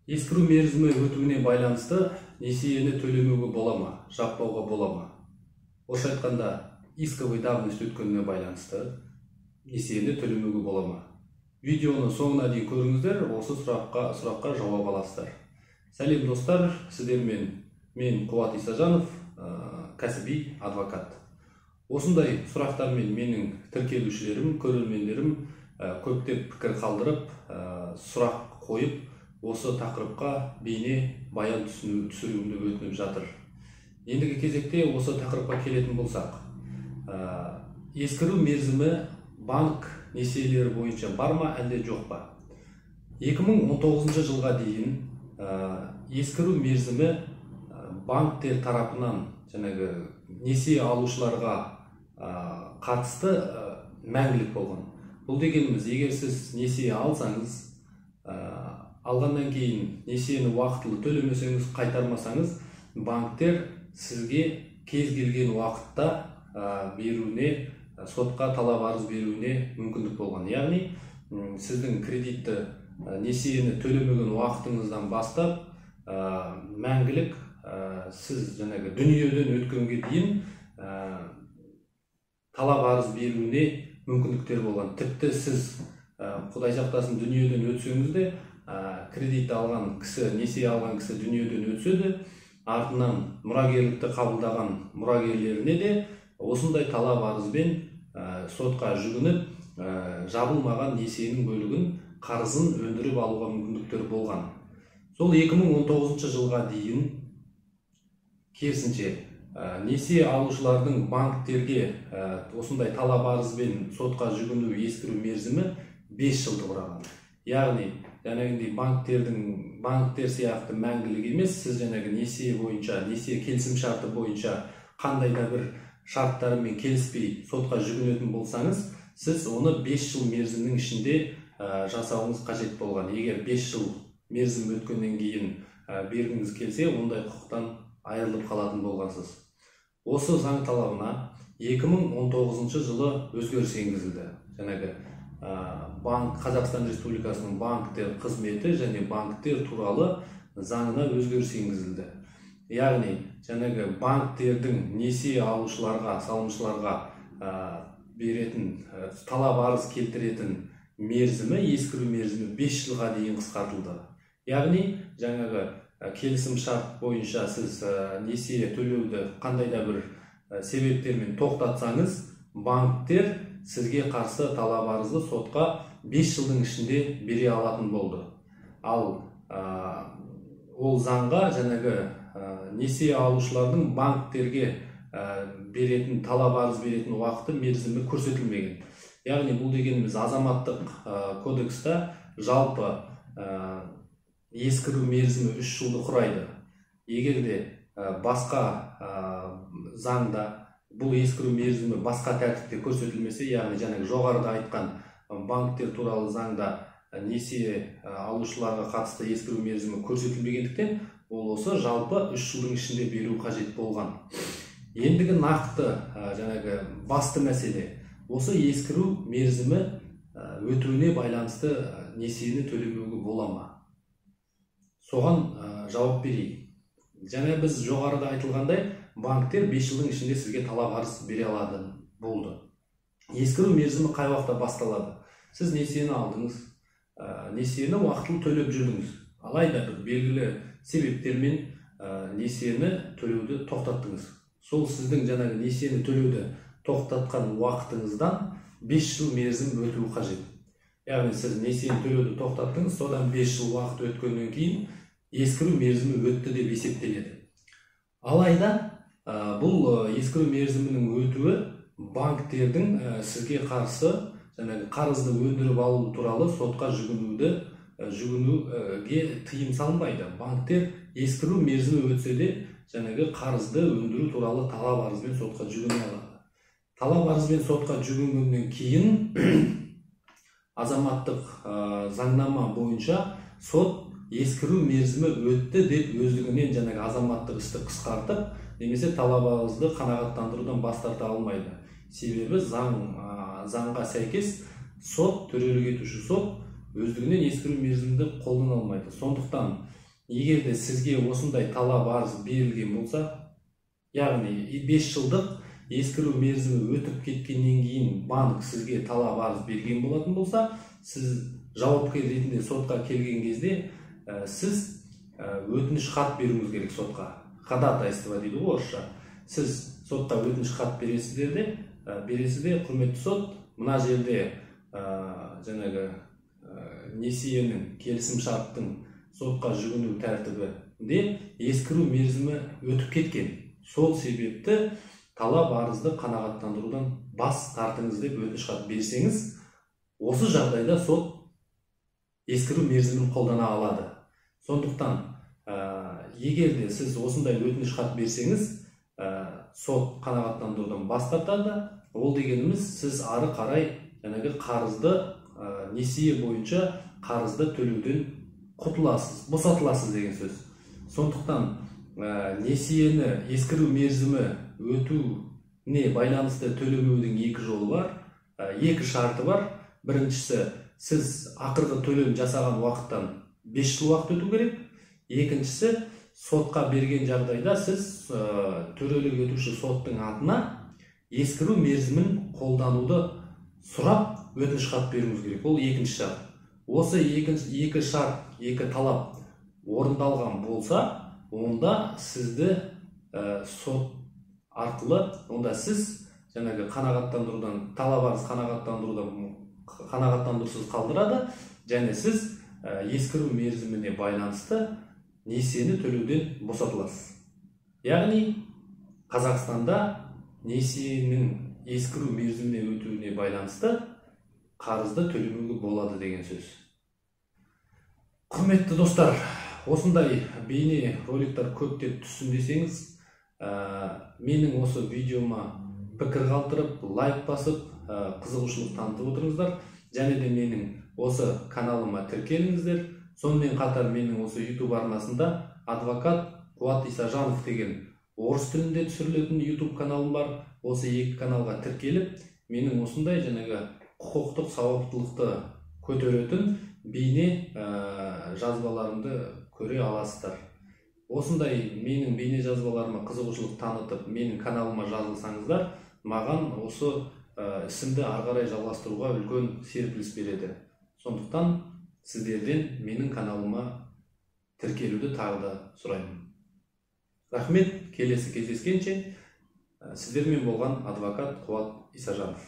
Ескіру мерзімі өтуіне байланысты несиені төлемеуге бола ма, жаппауға бола ма? Орысша айтқанда, исковый давность өткеніне байланысты несиені төлемеуге бола ма? Видеоны соңына дейін көріңіздер, осы сұраққа жауап аласыздар. Сәлем достар, сіздермен мен Қуат Исажанов, кәсіби адвокат. Осындай сұрақтармен менің тіркелушілерім, көрермендерім көптеп пікір қалдырып, сұрақ қойып, осы тақырыпқа бейне баян түсіруімді өтініп жатыр. Ендігі кезекте осы тақырыпқа келетін болсақ, ескіру мерзімі банк несиелері бойынша бар ма, әлде жоқ па? 2019 жылға дейін ескіру мерзімі банктер тарапынан несие алушыларға қатысты мәңгілік болған. Бұл дегеніміз, егер сіз несие алсаңыз, алғаннан кейін несиені уақытылы төлемесеңіз, қайтармасаңыз, банктер сізге кез келген уақытта беруіне, сотқа талап арыз беруіне мүмкіндік болған. Яғни, сіздің кредитті несиені төлемеген уақытыңыздан бастап, мәңгілік сіз дүниеден өткенге дейін талап арыз беруіне мүмкіндіктер болған. Тіпті сіз Құдай сақтасын дүниеден өтсеңіз де, кредит алған кісі, несие алған кісі дүниеден өтсе де, артынан мұрагерлікті қабылдаған мұрагерлеріне де осындай талап арызбен сотқа жүгініп, жабылмаған несиенің бөлігін, қарызын өндіріп алуға мүмкіндіктер болған. Сол 2019 жылға дейін керісінше несие алушылардың банктерге осындай талап арызбен сотқа жүгіну ескіру мерзімі 5 жылды құраған. Яғни, банктер сияқты мәңгілік емес, сіз несие бойынша, несие келісім шарты бойынша қандай да бір шарттарымен келіспей сотқа жүгінетін болсаңыз, сіз оны 5 жыл мерзімнің ішінде жасауыңыз қажет болған. Егер 5 жыл мерзім өткеннен кейін бергіңіз келсе, ондай құқықтан айырылып қалатын болғансыз. Осы заң талабына 2019 жылы өзгеріс енгізілді. Қазақстан Республикасының банктер қызметі және банктер туралы заңына өзгеріс енгізілді. Яғни, банктердің несие алушыларға, салымшыларға беретін, талап арыз келтіретін мерзімі, ескіру мерзімі 5 жылға дейін қысқартылды. Яғни, келісім шарт бойынша сіз несие төлеуді қандай да бір себептермен тоқтатсаңыз, банктер сізге қарсы талап арызды сотқа 5 жылдың ішінде бере алатын болды. Ал ол заңға несие алушылардың банктерге беретін, талап арыз беретін уақыты мерзімі көрсетілмеген. Яғни, бұл дегеніміз азаматтық кодекста жалпы ескіру мерзімі 3 жылды құрайды. Егер де басқа заңда бұл ескіру мерзімі басқа тәртіпте көрсетілмесе, яғни жоғарыда айтқан банктер туралы заңда несие алушыларға қатысты ескіру мерзімі көрсетілмегендіктен, ол осы жалпы 3 жылдың ішінде беру қажет болған. Ендігі нақты басты мәселе, осы ескіру мерзімі өтуіне байланысты несиені төлемеуге бола ма? Соған жауап берейік. Біз жоғарыда айтылғандай, банктер 5 жылдың ішінде сізге талап арыз бере алады болды. Ескіру мерзімі қай уақытта басталады? Сіз несиені алдыңыз, несиені уақытылы төлеп жүрдіңіз. Алайда бір белгілі себептермен несиені төлеуді тоқтаттыңыз. Сол сіздің несиені төлеуді тоқтатқан уақытыңыздан 5 жыл мерзім өтуі қажет. Яғни, сіз несиені төлеуді тоқтаттыңыз, содан 5 жыл уақыт өткеннен кейін ескіру мерзімі өтті деп есептеледі. Алайда, бұл ескіру мерзімінің өтуі банктердің сізге қарсы қарызды өндіріп алу туралы сотқа жүгінуге тыйым салынбайды. Банктер ескіру мерзімі өтсе де қарызды өндіру туралы талап арызбен сотқа жүгіне алады. Талап арызбен сотқа жүгінгеннен кейін азаматтық заңнама бойынша сот ескіру мерзімі өтті деп өздігінен азаматтық істі қысқартып, немесе талап арызды қанағаттандырудан бас тарта алмайды. Себебі заңға сәйкес сот, төрелік етуші сот өздігінен ескіру мерзімді қолдана алмайды. Сондықтан егерде сізге осындай талап арыз берілген болса, яғни 5 жылдық ескіру мерзімі өтіп кеткеннен кейін банк сізге талап арыз берген болатын болса, сіз жауапкер ретінде сотқа келген кезде сіз өтініш хат беруіңіз керек сотқа. Ходатайство дейді орысша. Сіз сотқа өтініш хат бересіздер де, құрметті сот, мына жерде жаңағы несиенің келісім шарттың сотқа жүгіну тәртібінде ескіру мерзімі өтіп кеткен. Сол себепті талап арызды қанағаттандырудан бас тартыңыз деп өтініш хат берсеңіз, осы жағдайда сот ескіру мерзімін қолдана алады. Сондықтан егерде сіз осындай өтініш хат берсеңіз, сот қанағаттандырудан бас тартады. Ол дегеніміз, сіз ары қарай жаңағы қарызды несие бойынша қарызды төлеуден құтыласыз, босатыласыз деген сөз. Сондықтан несиені ескіру мерзімі өтуіне байланысты төлемеудің екі жолы бар, екі шарты бар. Біріншісі, сіз ақырғы төлем жасаған уақыттан 5 жыл уақыт өту керек. Екіншісі, сотқа берген жағдайда сіз төрелік етуші соттың атына ескіру мерзімін қолдануды сұрап өтініш хат беруіңіз керек. Ол екінші шарт. Осы екі шарт, екі талап орындалған болса, онда сізді сот арқылы, онда сіз жаңағы қанағаттандырудан, талап арыз қанағаттандырусыз қалдырады, және сіз ескіру мерзіміне байланысты несиені төлеуден босатыласыз. Яғни Қазақстанда несиенің ескіру мерзіміне өтуіне байланысты қарызды төлемеуге болады деген сөз. Құрметті достар, осындай бейне роликтар көптеп түссін десеңіз, менің осы видеома пікір қалдырып, лайк басып, қызығушылық танытып отырыңыздар. Және де менің осы каналыма тіркеліңіздер. Сонымен қатар менің осы YouTube арнасында адвокат Қуат Исажанов деген орыс тілінде түсірілетін YouTube каналым бар. Осы екі каналға тіркеліп, менің осындай жаңағы құқықтық сауаттылықты көтеретін бейне жазбаларымды көре аласыздар. Осындай менің бейне жазбаларыма қызығушылық танытып, менің каналыма жазылсаңыздар, маған осы ісімді ары қарай жалғастыруға үлкен серпіліс береді. Сондықтан сіздерден менің каналыма тіркелуді тағы да сұраймын. Рахмет, келесі кездескенше. Сіздермен болған адвокат Қуат Исажанов.